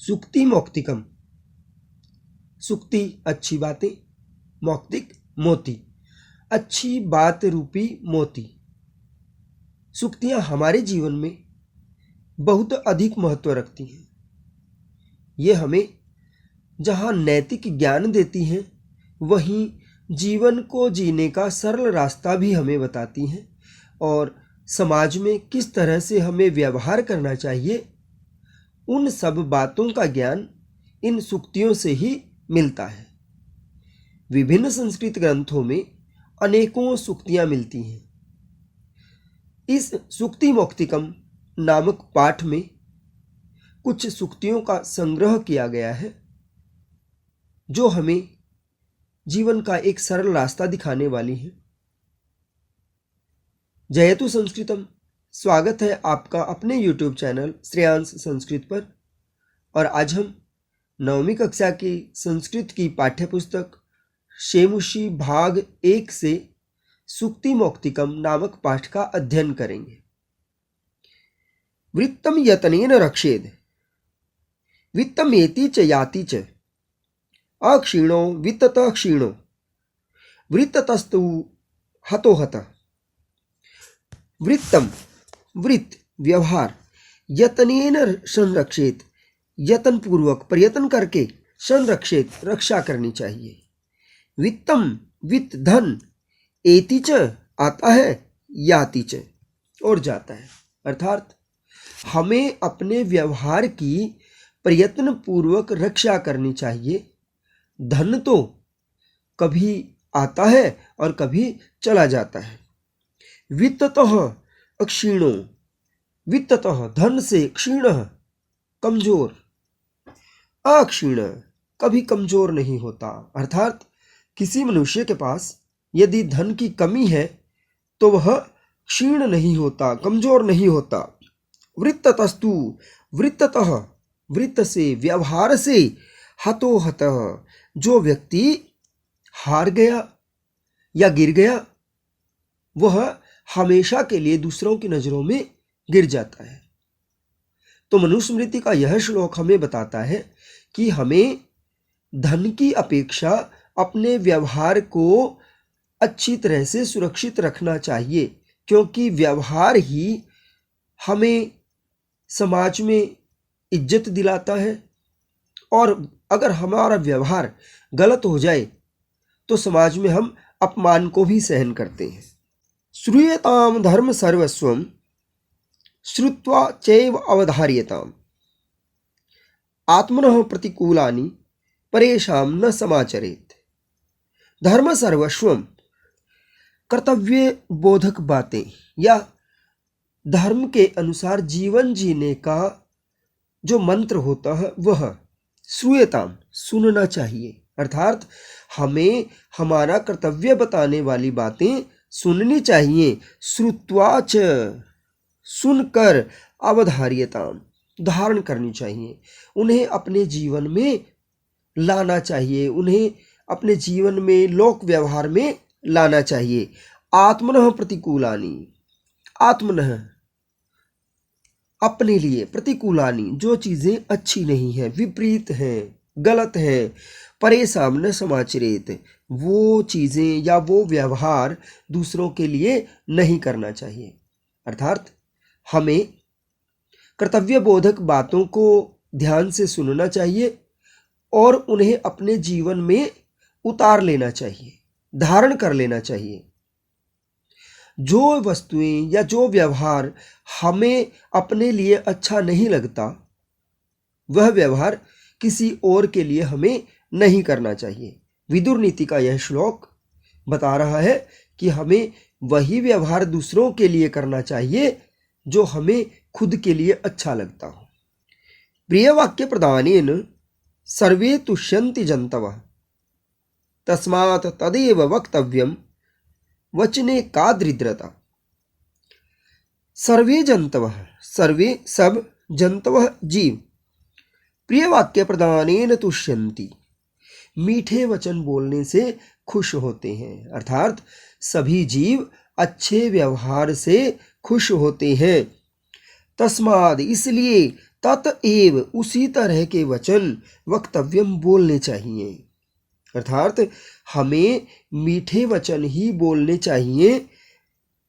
सुक्ति मौक्तिकम। सुक्ति अच्छी बातें, मौक्तिक मोती, अच्छी बात रूपी मोती। सुक्तियाँ हमारे जीवन में बहुत अधिक महत्व रखती हैं। ये हमें जहाँ नैतिक ज्ञान देती हैं, वहीं जीवन को जीने का सरल रास्ता भी हमें बताती हैं और समाज में किस तरह से हमें व्यवहार करना चाहिए, उन सब बातों का ज्ञान इन सुक्तियों से ही मिलता है। विभिन्न संस्कृत ग्रंथों में अनेकों सुक्तियाँ मिलती हैं। इस सुक्ति मौक्तिकम नामक पाठ में कुछ सुक्तियों का संग्रह किया गया है, जो हमें जीवन का एक सरल रास्ता दिखाने वाली है। जयतु संस्कृतम। स्वागत है आपका अपने YouTube चैनल श्रेयांश संस्कृत पर। और आज हम 9वीं कक्षा की संस्कृत की पाठ्यपुस्तक शेमुषी भाग 1 से सुक्ति मौक्तिकम नामक पाठ का अध्ययन करेंगे। वृत्तम यतनेन रक्षेद, वित्तमेति च याति च, अक्षीणो वित्तत क्षीणो, वृत्ततस्तु हतो हतः। वृत्तम वृत्त व्यवहार, यतनेन संरक्षेत यत्न पूर्वक प्रयत्न करके संरक्षित रक्षा करनी चाहिए। वित्तम वित्त धन, एति च आता है, याति च और जाता है। अर्थात हमें अपने व्यवहार की प्रयत्न पूर्वक रक्षा करनी चाहिए। धन तो कभी आता है और कभी चला जाता है। वित्ततः अक्षीणो, वित्ततः धन से, क्षीण कमजोर, अक्षीण कभी कमजोर नहीं होता। अर्थात किसी मनुष्य के पास यदि धन की कमी है तो वह क्षीण नहीं होता, कमजोर नहीं होता। वृत्ततस्तु, वृत्ततः वृत्त से, व्यवहार से, हतो हतः जो व्यक्ति हार गया या गिर गया, वह हमेशा के लिए दूसरों की नजरों में गिर जाता है। तो मनुस्मृति का यह श्लोक हमें बताता है कि हमें धन की अपेक्षा अपने व्यवहार को अच्छी तरह से सुरक्षित रखना चाहिए, क्योंकि व्यवहार ही हमें समाज में इज्जत दिलाता है। और अगर हमारा व्यवहार गलत हो जाए तो समाज में हम अपमान को भी सहन करते हैं। श्रूयताम धर्म सर्वस्वम, श्रुत्वा चैव अवधार्यताम, आत्मनः प्रतिकूलानि परेषां न समाचरेत। धर्म सर्वस्वम, कर्तव्य बोधक बातें या धर्म के अनुसार जीवन जीने का जो मंत्र होता है वह श्रूयताम, सुनना चाहिए। अर्थात हमें हमारा कर्तव्य बताने वाली बातें सुननी चाहिए। श्रुत्वा च, सुनकर, अवधार्यताम धारण करनी चाहिए, उन्हें अपने जीवन में लाना चाहिए, उन्हें अपने जीवन में लोक व्यवहार में लाना चाहिए। आत्मनः प्रतिकूलानि, आत्मनः अपने लिए, प्रतिकूलानि जो चीज़ें अच्छी नहीं हैं, विपरीत हैं, गलत हैं, परेषां न समाचरेत वो चीज़ें या वो व्यवहार दूसरों के लिए नहीं करना चाहिए। अर्थात हमें कर्तव्य बोधक बातों को ध्यान से सुनना चाहिए और उन्हें अपने जीवन में उतार लेना चाहिए, धारण कर लेना चाहिए। जो वस्तुएं या जो व्यवहार हमें अपने लिए अच्छा नहीं लगता, वह व्यवहार किसी और के लिए हमें नहीं करना चाहिए। विदुर नीति का यह श्लोक बता रहा है कि हमें वही व्यवहार दूसरों के लिए करना चाहिए जो हमें खुद के लिए अच्छा लगता हो। प्रिय वाक्य प्रदानेन सर्वे तुष्यन्ति जन्तवः, तस्मात् तदेव वक्तव्यम वचने का दृढ़ता। सर्वे जंतवः, सर्वे सब, जंतवः जीव, प्रिय वाक्य प्रदानेन तुष्यन्ति मीठे वचन बोलने से खुश होते हैं। अर्थात सभी जीव अच्छे व्यवहार से खुश होते हैं। तस्माद इसलिए ततएव उसी तरह के वचन वक्तव्यम बोलने चाहिए। अर्थात हमें मीठे वचन ही बोलने चाहिए।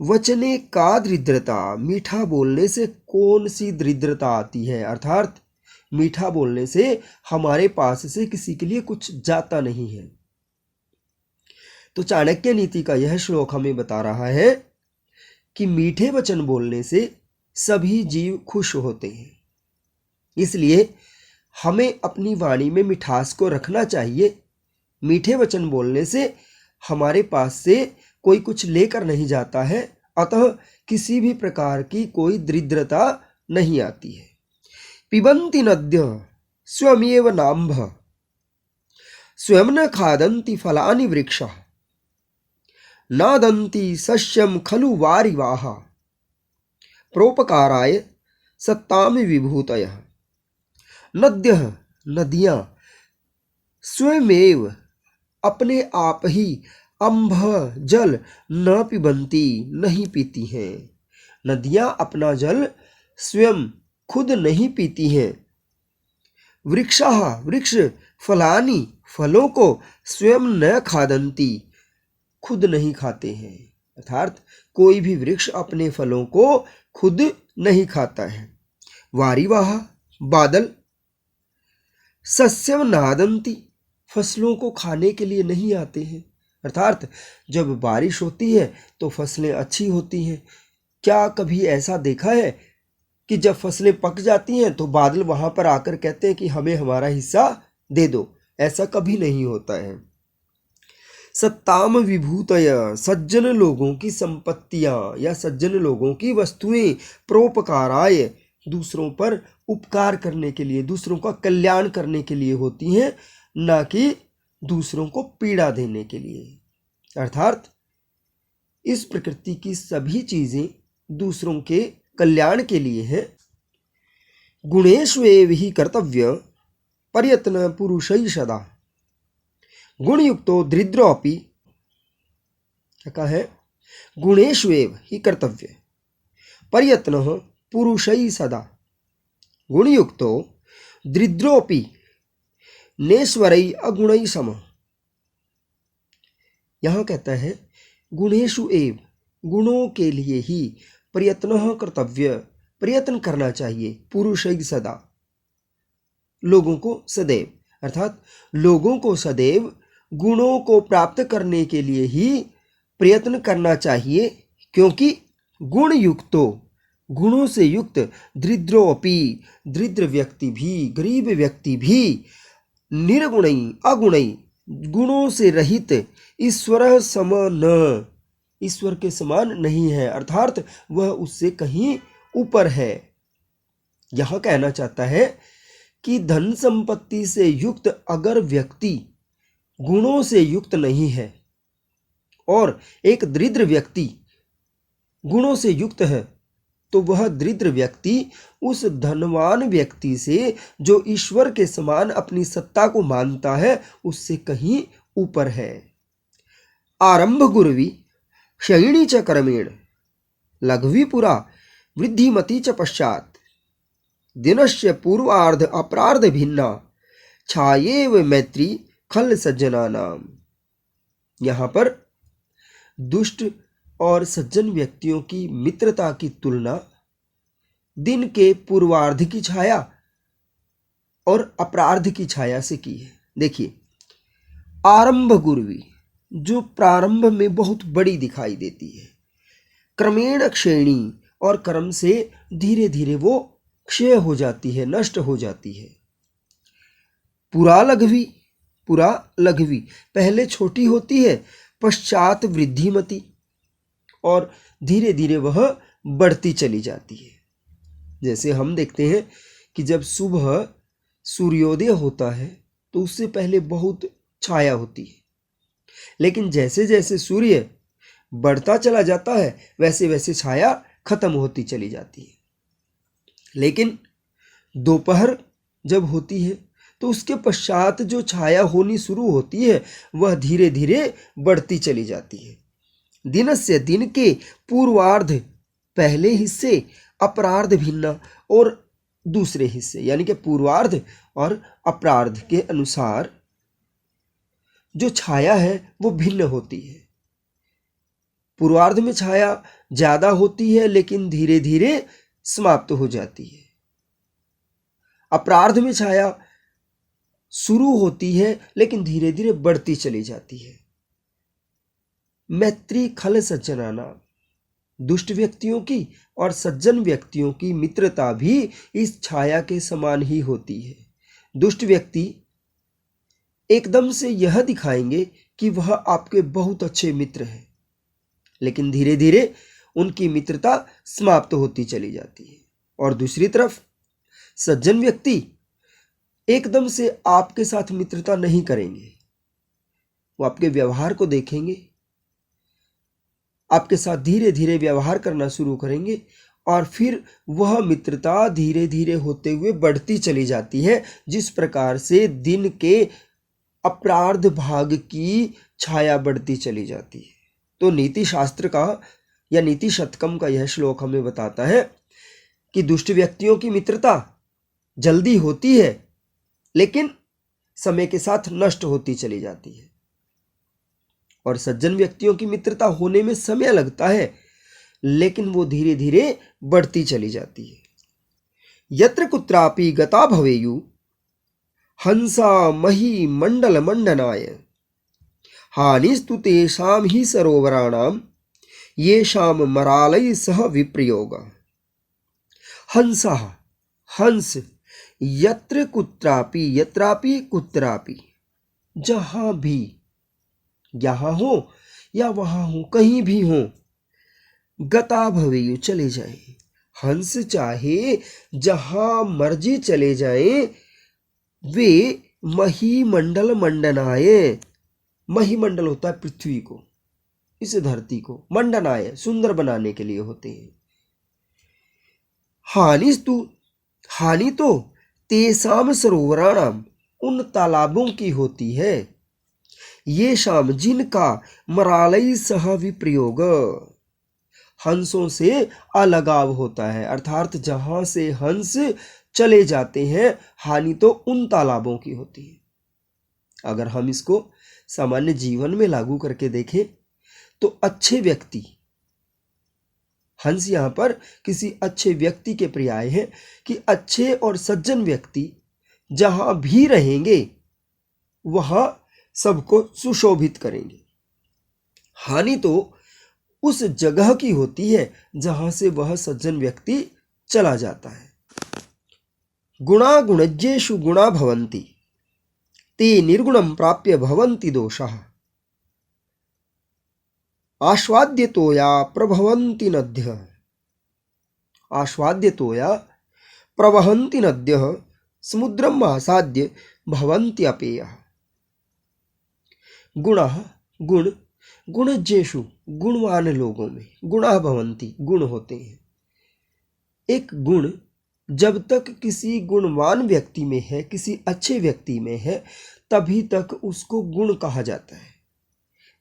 वचने का दृढ़ता, मीठा बोलने से कौन सी दृढ़ता आती है? अर्थात मीठा बोलने से हमारे पास से किसी के लिए कुछ जाता नहीं है। तो चाणक्य नीति का यह श्लोक हमें बता रहा है कि मीठे वचन बोलने से सभी जीव खुश होते हैं। इसलिए हमें अपनी वाणी में मिठास को रखना चाहिए। मीठे वचन बोलने से हमारे पास से कोई कुछ लेकर नहीं जाता है, अतः किसी भी प्रकार की कोई दरिद्रता नहीं आती है। पिबन्ति नद्य स्वयमेव नाम्भ स्वयं न खादन्ति फलानि वृक्षः नादन्ति सस्यं खलु वारिवाः प्रोपकाराय सत्तामि विभूतयः। नद्यः, नदियाँ, स्वयमेव, अपने आप ही, अम्भ, जल, न पिबन्ति, नहीं पीती हैं। नदियाँ अपना जल स्वयं खुद नहीं पीती हैं। वृक्षाः, वृक्ष, फलानि, फलों को, स्वयं न खादन्ति, खुद नहीं खाते हैं। अर्थात कोई भी वृक्ष अपने फलों को खुद नहीं खाता है। वारिवाह, बादल, सस्यम नादन्ति, फसलों को खाने के लिए नहीं आते हैं। अर्थात जब बारिश होती है तो फसलें अच्छी होती हैं। क्या कभी ऐसा देखा है कि जब फसलें पक जाती हैं तो बादल वहां पर आकर कहते हैं कि हमें हमारा हिस्सा दे दो? ऐसा कभी नहीं होता है। सत्ताम विभूतय, सज्जन लोगों की संपत्तियां या सज्जन लोगों की वस्तुएं, प्रोपकाराय, दूसरों पर उपकार करने के लिए, दूसरों का कल्याण करने के लिए होती हैं, ना कि दूसरों को पीड़ा देने के लिए। अर्थात इस प्रकृति की सभी चीजें दूसरों के कल्याण के लिए है। गुणेष्वेव हि कर्तव्य प्रयत्न पुरुषै सदा गुणयुक्तो दरिद्रोऽपि, क्या कहा है? गुणेष्वेव हि कर्तव्य प्रयत्न पुरुषै सदा गुणयुक्तो दरिद्रोऽपि नेश्वरै अगुणै समः। यहाँ कहता है गुणेषु एव, गुणों के लिए ही, प्रयत्न कर्तव्य, प्रयत्न करना चाहिए, पुरुषै सदा, लोगों को सदैव। अर्थात लोगों को सदैव गुणों को प्राप्त करने के लिए ही प्रयत्न करना चाहिए, क्योंकि गुण युक्तो, गुणों से युक्त, दरिद्रोऽपि, दरिद्र व्यक्ति भी, गरीब व्यक्ति भी, निर्गुणै अगुणै, गुणों से रहित, ईश्वर सम न, ईश्वर के समान नहीं है। अर्थात वह उससे कहीं ऊपर है। यह कहना चाहता है कि धन संपत्ति से युक्त अगर व्यक्ति गुणों से युक्त नहीं है और एक दरिद्र व्यक्ति गुणों से युक्त है, तो वह दरिद्र व्यक्ति उस धनवान व्यक्ति से, जो ईश्वर के समान अपनी सत्ता को मानता है, उससे कहीं ऊपर है। आरंभ गुरवी क्षयिणी च कर्मेण लघवी पुरा वृद्धिमती च पश्चात दिनस्य पूर्वार्ध अपरार्ध भिन्ना छायेव मैत्री खल सज्जना नाम। यहाँ पर दुष्ट और सज्जन व्यक्तियों की मित्रता की तुलना दिन के पूर्वार्ध की छाया और अपरार्ध की छाया से की है। देखिए, आरंभ गुरवी, जो प्रारंभ में बहुत बड़ी दिखाई देती है, क्रमेण क्षयिणी, और क्रम से धीरे धीरे वो क्षय हो जाती है, नष्ट हो जाती है। पुरा लघवी, पुरा लघवी, पहले छोटी होती है, पश्चात वृद्धिमती, और धीरे धीरे वह बढ़ती चली जाती है। जैसे हम देखते हैं कि जब सुबह सूर्योदय होता है तो उससे पहले बहुत छाया होती है, लेकिन जैसे जैसे सूर्य बढ़ता चला जाता है वैसे वैसे छाया खत्म होती चली जाती है। लेकिन दोपहर जब होती है तो उसके पश्चात जो छाया होनी शुरू होती है वह धीरे धीरे बढ़ती चली जाती है। दिन से, दिन के पूर्वार्ध, पहले हिस्से, अपरार्ध भिन्न और दूसरे हिस्से यानी कि पूर्वार्ध और अपरार्ध के अनुसार जो छाया है वो भिन्न होती है। पूर्वार्ध में छाया ज्यादा होती है लेकिन धीरे धीरे समाप्त हो जाती है। अपरार्ध में छाया शुरू होती है लेकिन धीरे धीरे बढ़ती चली जाती है। मैत्री खल सज्जनाना, दुष्ट व्यक्तियों की और सज्जन व्यक्तियों की मित्रता भी इस छाया के समान ही होती है। दुष्ट व्यक्ति एकदम से यह दिखाएंगे कि वह आपके बहुत अच्छे मित्र हैं, लेकिन धीरे धीरे उनकी मित्रता समाप्त होती चली जाती है। और दूसरी तरफ सज्जन व्यक्ति एकदम से आपके साथ मित्रता नहीं करेंगे, वो आपके व्यवहार को देखेंगे, आपके साथ धीरे धीरे व्यवहार करना शुरू करेंगे और फिर वह मित्रता धीरे धीरे होते हुए बढ़ती चली जाती है, जिस प्रकार से दिन के अपरार्ध भाग की छाया बढ़ती चली जाती है। तो नीति शास्त्र का या नीति शतकम का यह श्लोक हमें बताता है कि दुष्ट व्यक्तियों की मित्रता जल्दी होती है लेकिन समय के साथ नष्ट होती चली जाती है, और सज्जन व्यक्तियों की मित्रता होने में समय लगता है लेकिन वो धीरे धीरे बढ़ती चली जाती है। यत्र कुत्रापि गता भवेयु हंसा मही मंडल मंडनाय हानिस्तु तेषां हि सरोवराणां येषां मरालय सह विप्रयोग। हंसा, हंस, यत्र कुत्रापि, यत्रापि कुत्रापि, जहां भी, यहां हो या वहां हो, कहीं भी हो, गता भवेयु चले जाए। हंस चाहे जहां मर्जी चले जाए, वे महीमंडल मंडनाय, महीमंडल होता है पृथ्वी को, इस धरती को, मंडनाय सुंदर बनाने के लिए होते हैं। हानिस्तु, हानि तो तेसाम सरोवराणाम, उन तालाबों की होती है, ये शाम जिनका मरालय सह विप्रयोग, हंसों से अलगाव होता है, अर्थात जहां से हंस चले जाते हैं हानि तो उन तालाबों की होती है। अगर हम इसको सामान्य जीवन में लागू करके देखें तो अच्छे व्यक्ति, हंस यहां पर किसी अच्छे व्यक्ति के पर्याय है कि अच्छे और सज्जन व्यक्ति जहां भी रहेंगे वहां सबको सुशोभित करेंगे। हानि तो उस जगह की होती है जहां से वह सज्जन व्यक्ति चला जाता है। गुणा गुणज्येषु गुणा भवन्ति ते निर्गुणं प्राप्य भवन्ति दोषाः आस्वाद्यतोया प्रभवन्ति नद्यः, आस्वाद्यतोया प्रवहन्ति नद्यः समुद्रम् आसाद्य भवन्ति अपेयः। गुणः, गुण, गुणज्येषु गुणवान लोगों में, गुणा भवन्ति गुण होते हैं। एक गुण जब तक किसी गुणवान व्यक्ति में है, किसी अच्छे व्यक्ति में है, तभी तक उसको गुण कहा जाता है।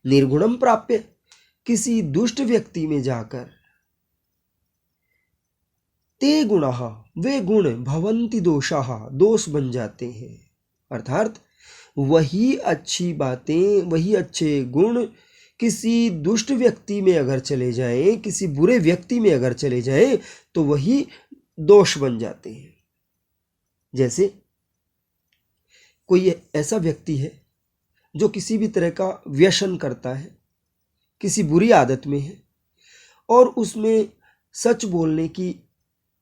निर्गुणम प्राप्य, किसी दुष्ट व्यक्ति में जाकर, ते गुणाः, वे गुण, भवन्ति दोषाः, दोष बन जाते हैं। अर्थात वही अच्छी बातें, वही अच्छे गुण किसी दुष्ट व्यक्ति में अगर चले जाएं, किसी बुरे व्यक्ति में अगर चले जाएं, तो वही दोष बन जाते हैं। जैसे कोई ऐसा व्यक्ति है जो किसी भी तरह का व्यसन करता है, किसी बुरी आदत में है और उसमें सच बोलने की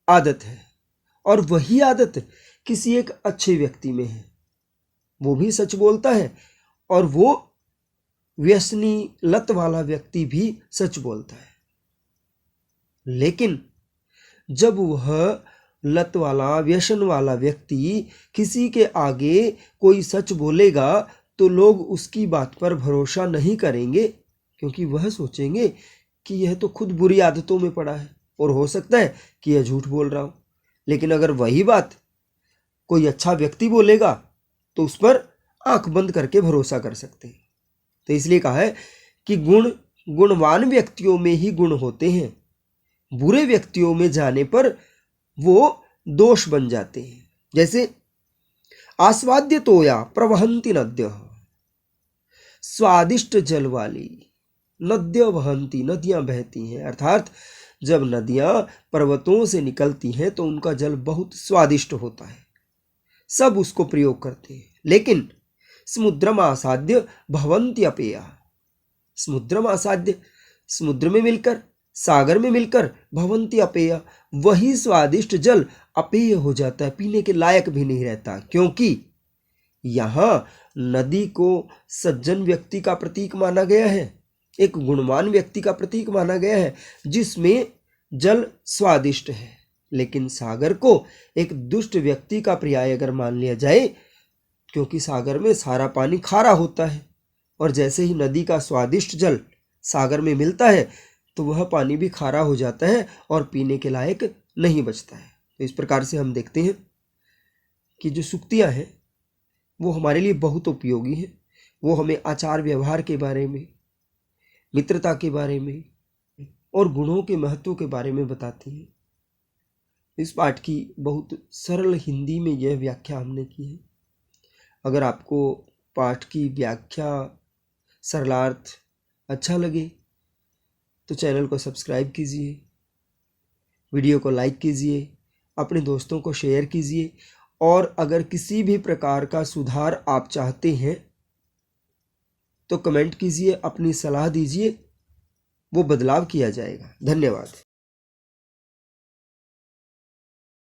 आदत है, और वही आदत किसी एक अच्छे व्यक्ति में है, वो भी सच बोलता है और वो व्यसनी लत वाला व्यक्ति भी सच बोलता है। लेकिन जब वह लत वाला, व्यसन वाला व्यक्ति किसी के आगे कोई सच बोलेगा तो लोग उसकी बात पर भरोसा नहीं करेंगे, क्योंकि वह सोचेंगे कि यह तो खुद बुरी आदतों में पड़ा है और हो सकता है कि यह झूठ बोल रहा हो। लेकिन अगर वही बात कोई अच्छा व्यक्ति बोलेगा तो उस पर आंख बंद करके भरोसा कर सकते हैं। तो इसलिए कहा है कि गुण, गुणवान व्यक्तियों में ही गुण होते हैं, बुरे व्यक्तियों में जाने पर वो दोष बन जाते हैं। जैसे आस्वाद्य तोया प्रवहंती नद्य, स्वादिष्ट जल वाली नद्य वहंती, नदियां बहती हैं। अर्थात जब नदियां पर्वतों से निकलती हैं तो उनका जल बहुत स्वादिष्ट होता है, सब उसको प्रयोग करते हैं। लेकिन समुद्रम आसाद्य भवंती अपेया, समुद्रम आसाद्य, समुद्र में मिलकर, सागर में मिलकर, भवंती अपेया, वही स्वादिष्ट जल अपेय हो जाता है, पीने के लायक भी नहीं रहता। क्योंकि यहाँ नदी को सज्जन व्यक्ति का प्रतीक माना गया है, एक गुणवान व्यक्ति का प्रतीक माना गया है जिसमें जल स्वादिष्ट है। लेकिन सागर को एक दुष्ट व्यक्ति का पर्याय अगर मान लिया जाए, क्योंकि सागर में सारा पानी खारा होता है, और जैसे ही नदी का स्वादिष्ट जल सागर में मिलता है तो वह पानी भी खारा हो जाता है और पीने के लायक नहीं बचता है। तो इस प्रकार से हम देखते हैं कि जो सूक्तियाँ हैं वो हमारे लिए बहुत उपयोगी हैं। वो हमें आचार व्यवहार के बारे में, मित्रता के बारे में और गुणों के महत्व के बारे में बताती हैं। इस पाठ की बहुत सरल हिंदी में यह व्याख्या हमने की है। अगर आपको पाठ की व्याख्या, सरलार्थ अच्छा लगे तो चैनल को सब्सक्राइब कीजिए, वीडियो को लाइक कीजिए, अपने दोस्तों को शेयर कीजिए, और अगर किसी भी प्रकार का सुधार आप चाहते हैं तो कमेंट कीजिए, अपनी सलाह दीजिए, वो बदलाव किया जाएगा। धन्यवाद।